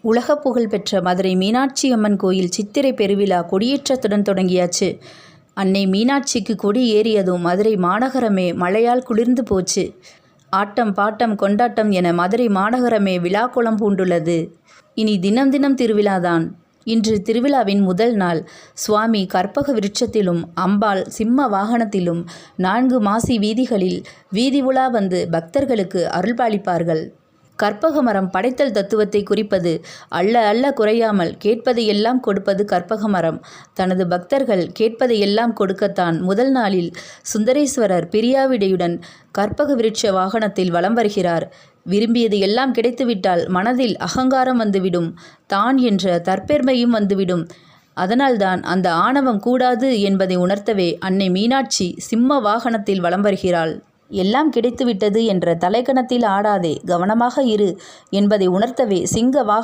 உலக புகழ் பெற்ற மதுரை மீனாட்சி அம்மன் கோயில் சித்திரை பெருவிழா கொடியேற்றத்துடன் தொடங்கியாச்சு. அன்னை மீனாட்சிக்கு கொடி ஏறியதும் மதுரை மாநகரமே மழையால் குளிர்ந்து போச்சு. ஆட்டம் பாட்டம் கொண்டாட்டம் என மதுரை மாநகரமே விழாக்கோலம் பூண்டுள்ளது. இனி தினம் தினம் திருவிழாதான். இன்று திருவிழாவின் முதல் நாள். சுவாமி கற்பக விருட்சத்திலும் அம்பாள் சிம்ம வாகனத்திலும் 4 மாசி வீதிகளில் வீதி உலா வந்து பக்தர்களுக்கு அருள்பாலிப்பார்கள். கற்பக மரம் படைத்தல் தத்துவத்தை குறிப்பது. அள்ள அள்ள குறையாமல் கேட்பதையெல்லாம் கொடுப்பது கற்பக மரம். தனது பக்தர்கள் கேட்பதையெல்லாம் கொடுக்கத்தான் முதல் நாளில் சுந்தரேஸ்வரர் பிரியாவிடையுடன் கற்பக விருட்ச வாகனத்தில் வலம் வருகிறார். விரும்பியது எல்லாம் கிடைத்துவிட்டால் மனதில் அகங்காரம் வந்துவிடும், தான் என்ற தற்பெருமையும் வந்துவிடும். அதனால்தான் அந்த ஆணவம் கூடாது என்பதை உணர்த்தவே அன்னை மீனாட்சி சிம்ம வாகனத்தில் வலம் வருகிறாள். எல்லாம் கிடைத்துவிட்டது என்ற தலைக்கணத்தில் ஆடாதே, கவனமாக இரு என்பதை உணர்த்தவே சிங்க